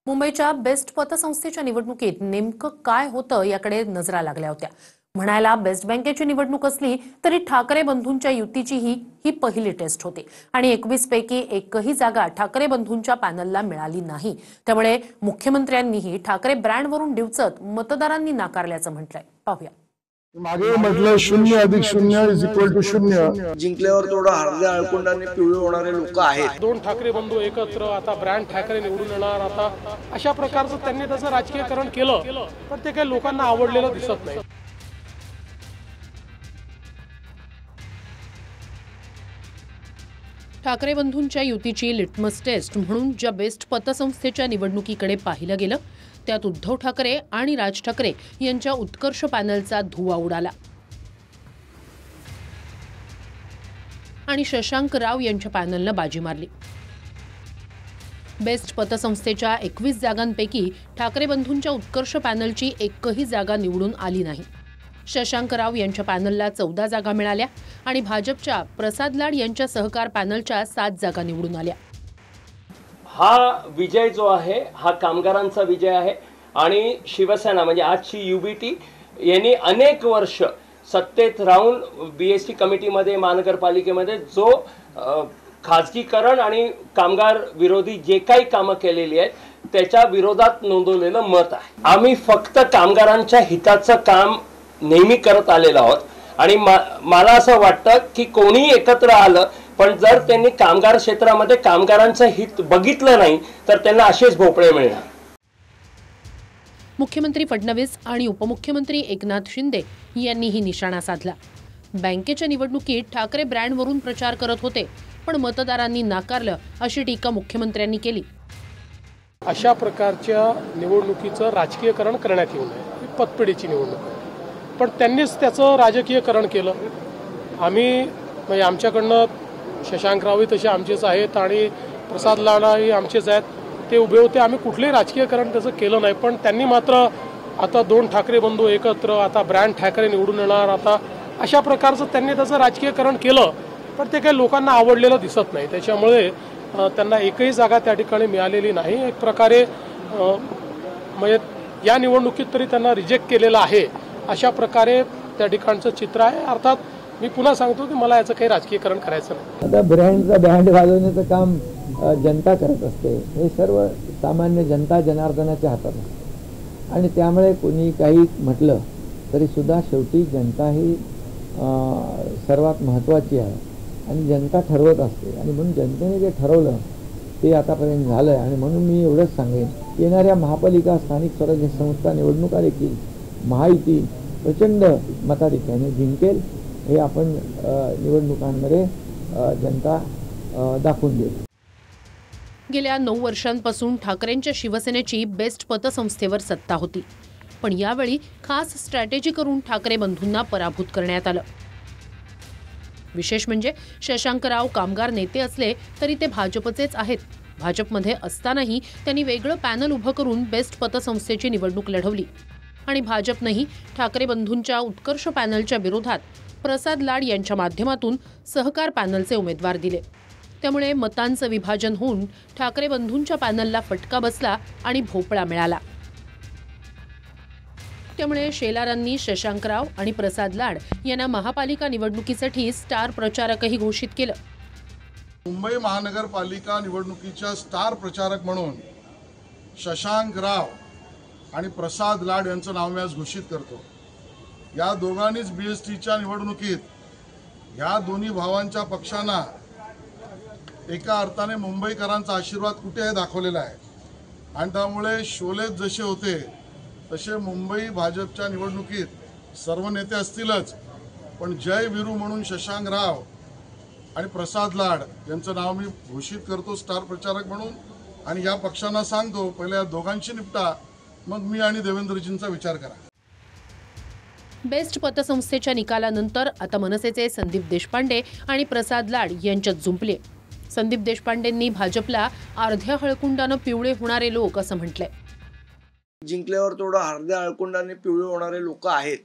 मुंबईच्या बेस्ट पतसंस्थेच्या निवडणुकीत नेमकं काय होतं याकडे नजरा लागल्या होत्या। म्हणायला बेस्ट बँकेची निवडणूक असली तरी ठाकरे बंधूंच्या युतीची ही पहिली टेस्ट होती आणि 21 पैकी एकही जागा ठाकरे बंधूंच्या पॅनलला मिळाली नाही। त्यामुळे मुख्यमंत्र्यांनीही ठाकरे ब्रँडवरून डिवचत मतदारांनी नाकारल्याचं म्हटलंय। पाहूया। मागे म्हटलं 0+0=0 जिंकल्यावर थोडं हळद्या अळकुंडाने पिवळे होणारे लोक आहेत। दोन ठाकरे बंधू एकत्र आता ब्रँड ठाकरे निवडून येणार आता अशा प्रकारचं त्यांनी त्याचं राजकीयकरण केलं, पण ते काही लोकांना आवडलेलं दिसत नाही। ठाकरे बंधूंच्या युतीची लिटमस टेस्ट म्हणून ज्या बेस्ट पतसंस्थेच्या निवडणुकीकडे पाहिलं गेलं त्यात उद्धव ठाकरे आणि राज ठाकरे यांच्या उत्कर्ष पॅनलचा धुव्वा उडाला आणि शशांक राव यांच्या पॅनलनं बाजी मारली। बेस्ट पतसंस्थेच्या 21 जागांपैकी ठाकरे बंधूंच्या उत्कर्ष पॅनलची एकही जागा निवडून आली नाही। शशांक राव यांच्या पॅनलला 14 जागा मिळाल्या आणि भाजपच्या प्रसाद लाड यांच्या सहकार पॅनलच्या 7 जागा निवडून आल्या। हा विजय जो आहे हा कामगारांचा विजय आहे आणि शिवसेना म्हणजे आजची युबीटी यांनी अनेक वर्ष सत्तेत राहून बीएसटी कमिटीमध्ये महानगरपालिकेमध्ये जो खाजगीकरण आणि कामगार विरोधी जे काही कामं केलेली आहेत त्याच्या विरोधात नोंदवलेलं मत आहे। आम्ही फक्त कामगारांच्या हिताचं काम नेहमी करत आलेलो आहोत आणि मला असं वाटतं की कोणी एकत्र आलं पण जर त्यांनी कामगार क्षेत्रामध्ये कामगारांचं हित बघितलं नाही तर त्यांना असेच भोपळे मिळणार। मुख्यमंत्री फडणवीस आणि उपमुख्यमंत्री एकनाथ शिंदे यांनीही निशाणा साधला। बँकेच्या निवडणुकीत ठाकरे ब्रँडवरून प्रचार करत होते पण मतदारांनी नाकारलं अशी टीका मुख्यमंत्र्यांनी केली। अशा प्रकारच्या निवडणुकीचं राजकीयकरण करण्यात येऊ नये, ही पतपेढीची निवडणूक आहे, पण त्यांनीच त्याचं राजकीयकरण केलं। आम्ही म्हणजे आमच्याकडनं शशांकरावही तसे आमचेच आहेत आणि प्रसाद लाडाही आमचेच आहेत, ते उभे होते। आम्ही कुठलेही राजकीयकरण त्याचं केलं नाही, पण त्यांनी मात्र आता दोन ठाकरे बंधू एकत्र आता ब्रँड ठाकरे निवडून येणार आता अशा प्रकारचं त्यांनी त्याचं राजकीयकरण केलं, पण ते काही लोकांना आवडलेलं दिसत नाही। त्याच्यामुळे त्यांना एकही जागा त्या ठिकाणी मिळालेली नाही। एक प्रकारे म्हणजे या निवडणुकीत तरी त्यांना रिजेक्ट केलेलं आहे अशा प्रकारे त्या ठिकाणचं चित्र आहे। अर्थात मी पुन्हा सांगतो की मला याचं काही राजकीयकरण करायचं नाही। आता ब्रँड वाजवण्याचं काम जनता करत असते, हे सर्व सामान्य जनता जनार्दनाच्या हातात असते आणि त्यामुळे कोणी काही म्हटलं तरी सुद्धा शेवटी जनता ही सर्वात महत्त्वाची आहे आणि जनता ठरवत असते आणि म्हणून जनतेने जे ठरवलं ते आतापर्यंत झालं आहे। आणि म्हणून मी एवढंच सांगेन, येणाऱ्या महापालिका स्थानिक स्वराज्य संस्था निवडणुका देखील महायुती प्रचंड मताधिक्याने जिंकेल हे आपण निवडणुकांमध्ये जनता दाखवून देईल। गेल्या 9 वर्षांपासून ठाकरेंच्या शिवसेनेची बेस्ट पतसंस्थेवर सत्ता होती, पण यावेळी खास स्ट्रॅटेजी करून ठाकरे बंधूंना पराभूत करण्यात आलं। विशेष म्हणजे शशांकराव कामगार नेते असले तरी ते भाजपचेच आहेत। भाजपमध्ये असतानाही त्यांनी वेगळं पॅनल उभं करून बेस्ट पतसंस्थेची निवडणूक लढवली आणि भाजपनेही ठाकरे बंधूंच्या उत्कर्ष पॅनलच्या विरोधात प्रसाद लाड यांच्या माध्यमातून सहकार पॅनलचे उमेदवार दिले। त्यामुळे मतांचं विभाजन होऊन ठाकरे बंधूंच्या पॅनलला फटका बसला आणि भोपळा मिळाला। त्यामुळे शेलारांनी शशांकराव आणि प्रसाद लाड यांना महापालिका निवडणुकीसाठी स्टार प्रचारकही घोषित केलं। मुंबई महानगरपालिका निवडणुकीच्या स्टार प्रचारक म्हणून शशांकराव आणि प्रसाद लाड यांचं नाव मी आज घोषित करतो। या दोघांनीच बीएसटीच्या निवडणुकीत या दोन्ही भावांच्या पक्षांना एका अर्थाने मुंबईकरांचा आशीर्वाद कुठे आहे दाखवलेला आहे आणि त्यामुळे शोलेत जसे होते तसे मुंबई भाजपच्या निवडणुकीत सर्व नेते असतीलच, पण जय वीरू म्हणून शशांकराव आणि प्रसाद लाड यांचं नाव मी घोषित करतो स्टार प्रचारक म्हणून आणि या पक्षांना सांगतो पहिले या दोघांशी निपटा, मग मी आणि देवेंद्रजींचा विचार करा। बेस्ट पतसंस्थेच्या निकालानंतर आता मनसेचे संदीप देशपांडे आणि प्रसाद लाड यांच्यात जुंपले। संदीप देशपांडेंनी भाजपला अर्ध्या हळकुंडानं पिवळे होणारे लोक असं म्हटलंय। जिंकल्यावर थोडं हळद्या अळकुंडाने पिवळे होणारे लोक आहेत,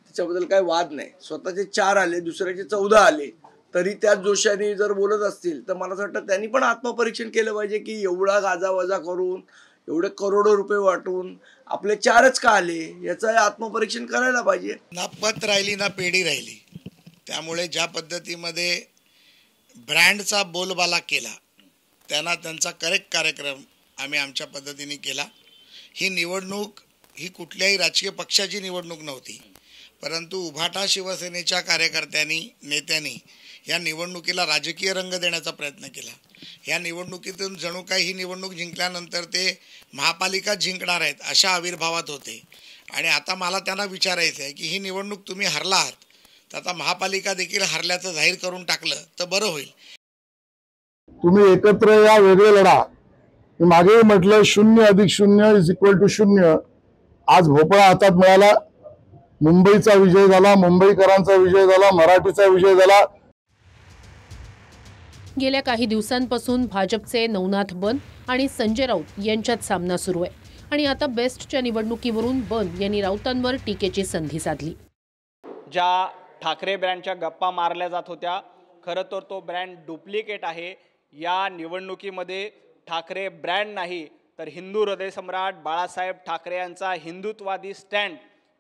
त्याच्याबद्दल काही वाद नाही। स्वतःचे 4 आले, दुसऱ्याचे 14 आले, तरी त्याच जोशाने जर बोलत असतील तर मला असं वाटतं त्यांनी पण आत्मपरीक्षण केलं पाहिजे की एवढा गाजावाजा करून एवढे करोडो रुपये वाटून आपले 4च का आले याचं आत्मपरीक्षण करायला पाहिजे. ना पत राहिली ना पेढी राहिली. त्यामुळे ज्या पद्धतीमध्ये ब्रँडचा बोलबाला केला त्यांना त्यांचा करेक्ट कार्यक्रम आम्ही आमच्या पद्धतीने केला. ही निवडणूक ही कुठल्याही राजकीय पक्षाची निवडणूक नव्हती, परंतु उभाटा शिवसेनेच्या कार्यकर्त्यांनी नेत्यांनी या निवडणुकीला राजकीय रंग देण्याचा प्रयत्न केला. या निवडणुकीतून जणू काही ही निवडणूक जिंकल्यानंतर ते महापालिका जिंकणार आहेत अशा आविर्भावात होते. आणि आता मला त्यांना विचारायचं आहे की ही निवडणूक तुम्ही हरला आहात तर आता महापालिका देखील हरल्याचं जाहीर करून टाकलं तर बरं होईल. तुम्ही एकत्र या, वेगळे लढा. मी मागेही म्हटलं 0+0=0. आज भोपळा हातात मिळाला. मुंबईचा विजय झाला, मुंबईकरांचा विजय झाला, मराठीचा विजय झाला. गेल्या काही दिवसांपासून भाजपचे नवनाथ बन आणि संजय राऊत यांच्यात सामना सुरू आहे आणि आता बेस्टच्या निवडणुकीवरून बन यांनी राऊतांवर टीकेची संधी साधली. ज्या ठाकरे ब्रँडच्या गप्पा मारल्या जात होत्या, खरं तर तो ब्रँड डुप्लिकेट आहे. या निवडणुकीमध्ये ठाकरे ब्रँड नाही तर हिंदू हृदयसम्राट बाळासाहेब ठाकरे यांचा हिंदुत्ववादी स्टँड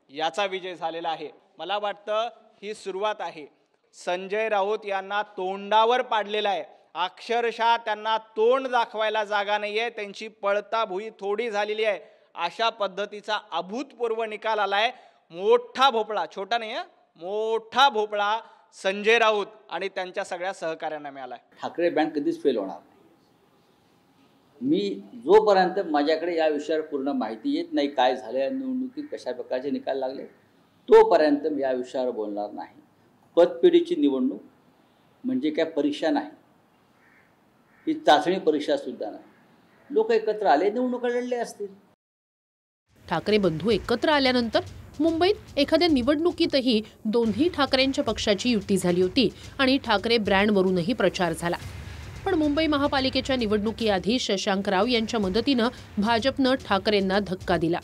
याचा विजय झालेला आहे. मला वाटतं ही सुरुवात आहे. संजय राऊत यांना तोंडावर पाडलेला आहे. अक्षरशः त्यांना तोंड दाखवायला जागा नाही आहे. त्यांची पळताभुई थोडी झालेली आहे. अशा पद्धतीचा अभूतपूर्व निकाल आलाय. मोठा भोपळा, छोटा नाही आहे, मोठा भोपळा संजय राऊत आणि त्यांच्या सगळ्या सहकाऱ्यांना मिळालाय. ठाकरे बँड कधीच फेल होणार नाही. मी जोपर्यंत माझ्याकडे या विषयावर पूर्ण माहिती येत नाही, काय झाले निवडणुकीत कशा प्रकारचे निकाल लागले, तोपर्यंत मी या विषयावर बोलणार नाही. पतपेढीची निवडणूक म्हणजे काय परीक्षा नाही, ही चाचणी परीक्षा सुद्धा नाही. लोक एकत्र आले, निवडणुका लढले असतील. ठाकरे बंधू एकत्र आल्यानंतर मुंबईत एखाद्या निवडणुकीतही दोन्ही ठाकरेंच्या पक्षाची युती झाली होती आणि ठाकरे ब्रँडवरूनही प्रचार झाला. पण मुंबई महापालिकेच्या निवडणुकीआधी शशांक राव यांच्या मदतीनं भाजपनं ठाकरेंना धक्का दिला.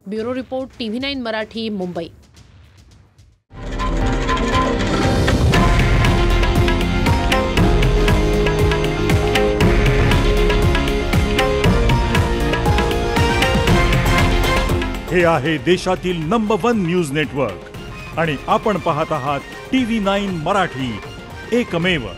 Bureau report TV9 Marathi, Mumbai. हे आहे देशातील नंबर 1 न्यूज नेटवर्क आणि आपण पाहत आहात TV9 मराठी, एकमेव.